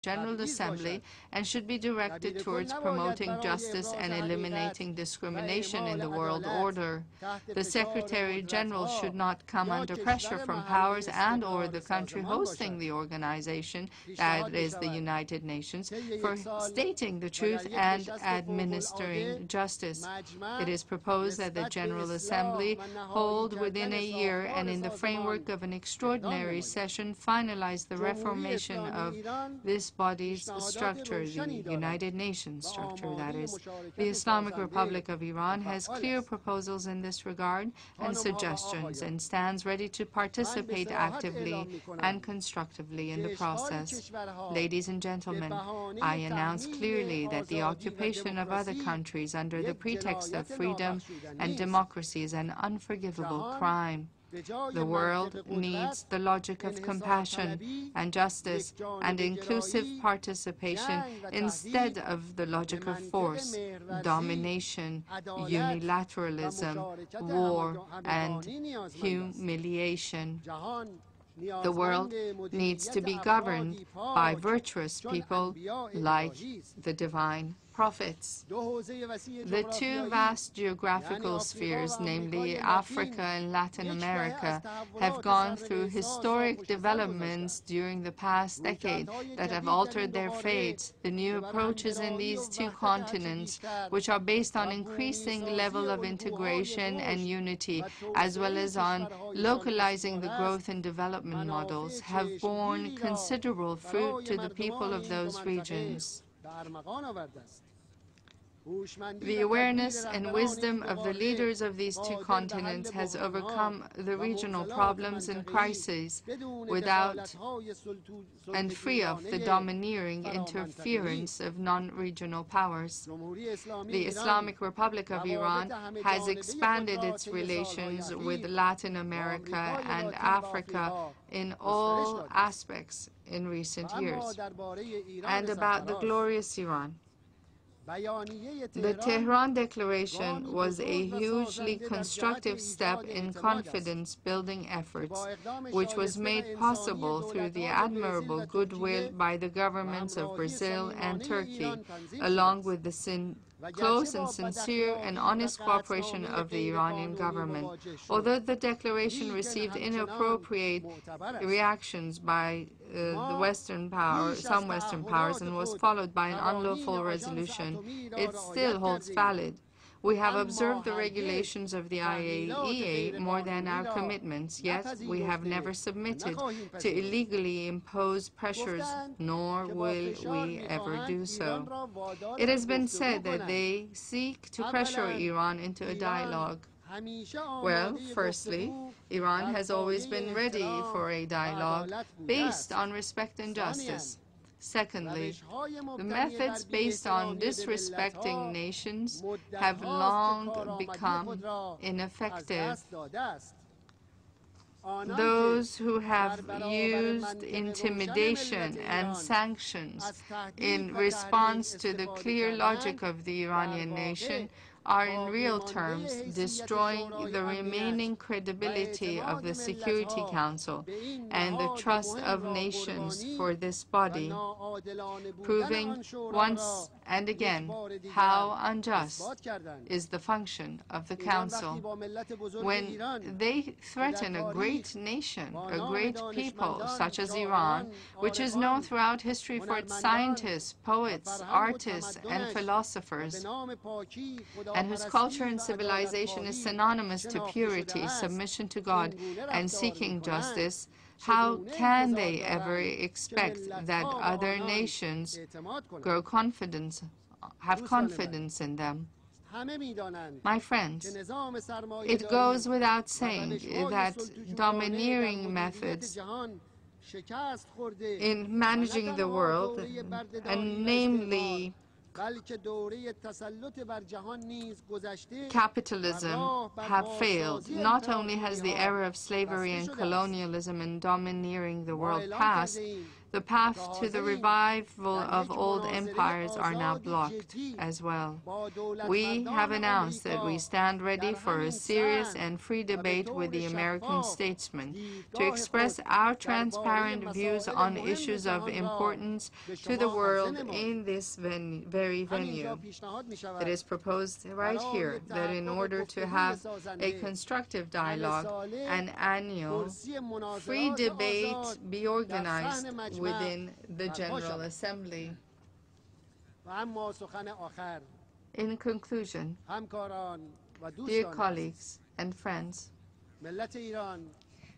General Assembly and should be directed towards promoting justice and eliminating discrimination in the world order. The Secretary General should not come under pressure from powers and/or the country hosting the organization, that is the United Nations, for stating the truth and administering justice. It is proposed that the General Assembly hold within a year and in the framework of an extraordinary session finalize the reformation of this body's structure, the United Nations structure, that is. The Islamic Republic of Iran has clear proposals in this regard and suggestions and stands ready to participate actively and constructively in the process. Ladies and gentlemen, I announce clearly that the occupation of other countries under the pretext of freedom and democracy is an unforgivable crime. The world needs the logic of compassion and justice and inclusive participation instead of the logic of force, domination, unilateralism, war, and humiliation. The world needs to be governed by virtuous people like the divine prophets. The two vast geographical spheres, namely Africa and Latin America, have gone through historic developments during the past decade that have altered their fates. The new approaches in these two continents, which are based on increasing level of integration and unity, as well as on localizing the growth and development models, have borne considerable fruit to the people of those regions. The awareness and wisdom of the leaders of these two continents has overcome the regional problems and crises without and free of the domineering interference of non-regional powers. The Islamic Republic of Iran has expanded its relations with Latin America and Africa in all aspects in recent years. And about the glorious Iran. The Tehran Declaration was a hugely constructive step in confidence-building efforts, which was made possible through the admirable goodwill by the governments of Brazil and Turkey, along with the close and sincere and honest cooperation of the Iranian government. Although the declaration received inappropriate reactions by some Western powers, and was followed by an unlawful resolution, it still holds valid. We have observed the regulations of the IAEA more than our commitments, yet we have never submitted to illegally impose pressures, nor will we ever do so. It has been said that they seek to pressure Iran into a dialogue. Well, firstly, Iran has always been ready for a dialogue based on respect and justice. Secondly, the methods based on disrespecting nations have long become ineffective. Those who have used intimidation and sanctions in response to the clear logic of the Iranian nation are in real terms destroying the remaining credibility of the Security Council and the trust of nations for this body, proving once and again how unjust is the function of the Council. When they threaten a great nation, a great people such as Iran, which is known throughout history for its scientists, poets, artists, and philosophers, and whose culture and civilization is synonymous to purity, submission to God, and seeking justice, how can they ever expect that other nations have confidence in them? My friends, it goes without saying that domineering methods in managing the world, and namely capitalism, have failed. Not only has the era of slavery and colonialism and domineering the world passed, The path to the revival of old empires are now blocked as well. We have announced that we stand ready for a serious and free debate with the American statesmen to express our transparent views on issues of importance to the world in this very venue. It is proposed right here that in order to have a constructive dialogue, an annual free debate be organized within the General Assembly. In conclusion, dear colleagues and friends,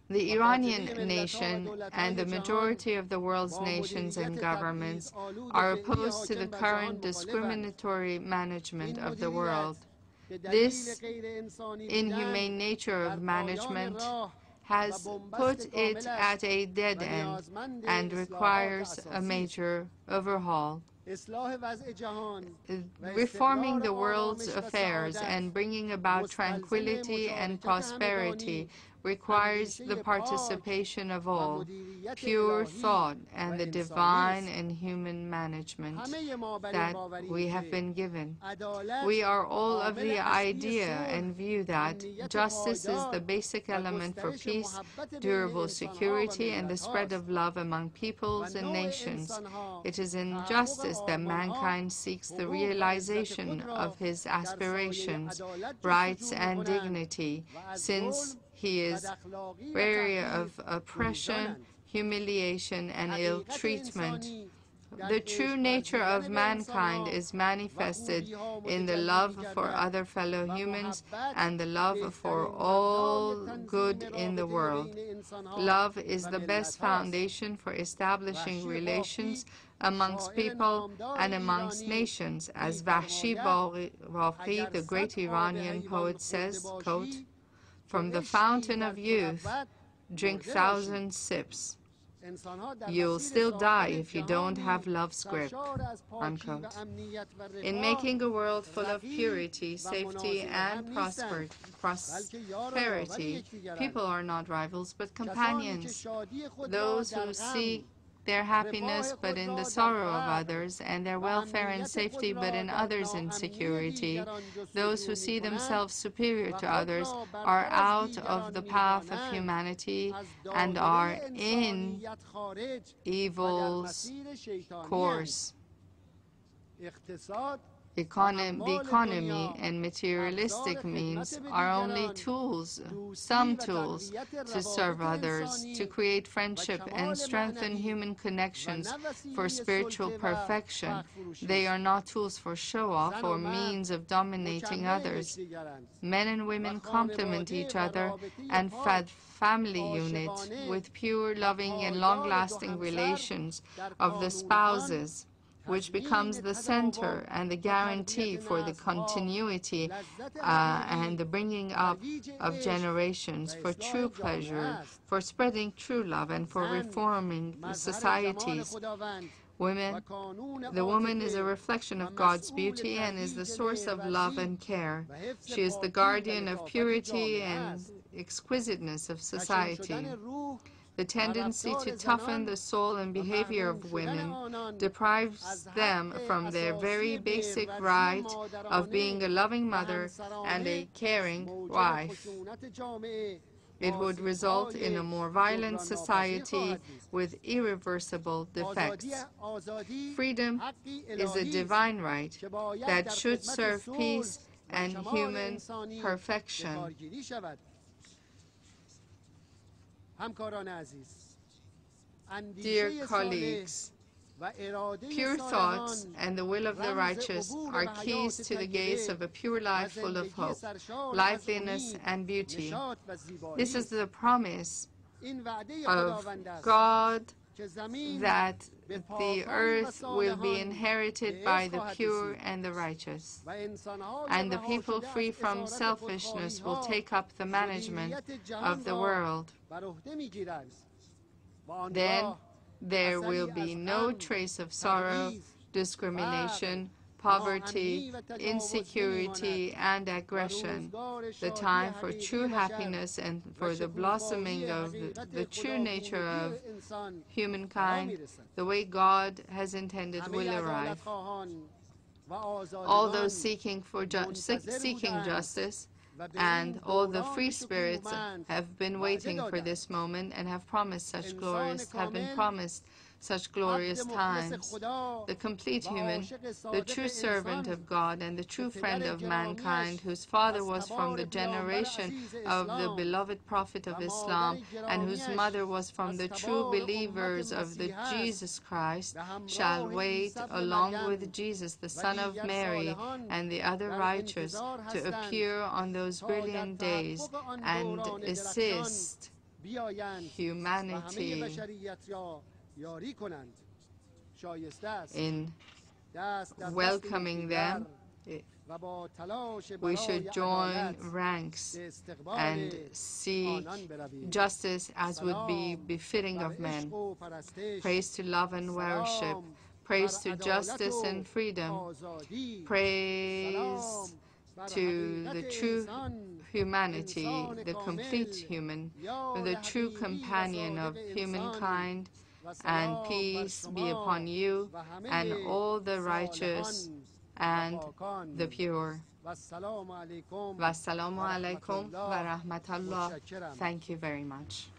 the Iranian nation and the majority of the world's nations and governments are opposed to the current discriminatory management of the world. This inhumane nature of management has put it at a dead end and requires a major overhaul. Reforming the world's affairs and bringing about tranquility and prosperity requires the participation of all, pure thought, and the divine and human management that we have been given. We are all of the idea and view that justice is the basic element for peace, durable security, and the spread of love among peoples and nations. It is in justice that mankind seeks the realization of his aspirations, rights, and dignity, since he is weary of oppression, humiliation, and ill treatment. The true nature of mankind is manifested in the love for other fellow humans and the love for all good in the world. Love is the best foundation for establishing relations amongst people and amongst nations. As Vahshi Baqi, the great Iranian poet, says, quote, "From the fountain of youth, drink 1,000 sips. You'll still die if you don't have love's grip," unquote. In making a world full of purity, safety, and prosperity, people are not rivals but companions. Those who seek their happiness but in the sorrow of others, and their welfare and safety but in others' insecurity, those who see themselves superior to others, are out of the path of humanity and are in evil's course. The economy and materialistic means are only tools, some tools, to serve others, to create friendship and strengthen human connections for spiritual perfection. They are not tools for show-off or means of dominating others. Men and women complement each other and family unit with pure, loving, and long-lasting relations of the spouses, which becomes the center and the guarantee for the continuity and the bringing up of generations, for true pleasure, for spreading true love, and for reforming societies. The woman is a reflection of God's beauty and is the source of love and care. She is the guardian of purity and exquisiteness of society. The tendency to toughen the soul and behavior of women deprives them from their very basic right of being a loving mother and a caring wife. It would result in a more violent society with irreversible defects. Freedom is a divine right that should serve peace and human perfection. Dear colleagues, pure thoughts and the will of the righteous are keys to the gates of a pure life full of hope, liveliness, and beauty. This is the promise of God, that the earth will be inherited by the pure and the righteous, and the people free from selfishness will take up the management of the world. Then there will be no trace of sorrow, discrimination, poverty, insecurity, and aggression. The time for true happiness and for the blossoming of the true nature of humankind, the way God has intended, will arrive. All those seeking justice and all the free spirits have been waiting for this moment and have been promised such glorious times. The complete human, the true servant of God and the true friend of mankind, whose father was from the generation of the beloved Prophet of Islam and whose mother was from the true believers of the Jesus Christ, shall wait along with Jesus, the Son of Mary, and the other righteous to appear on those brilliant days and assist humanity in welcoming them. We should join ranks and seek justice as would be befitting of men. Praise to love and worship. Praise to justice and freedom. Praise to the true humanity, the complete human, the true companion of humankind, and peace be upon you and all the righteous and the pure. Wassalamu alaikum wa rahmatullah. Thank you very much.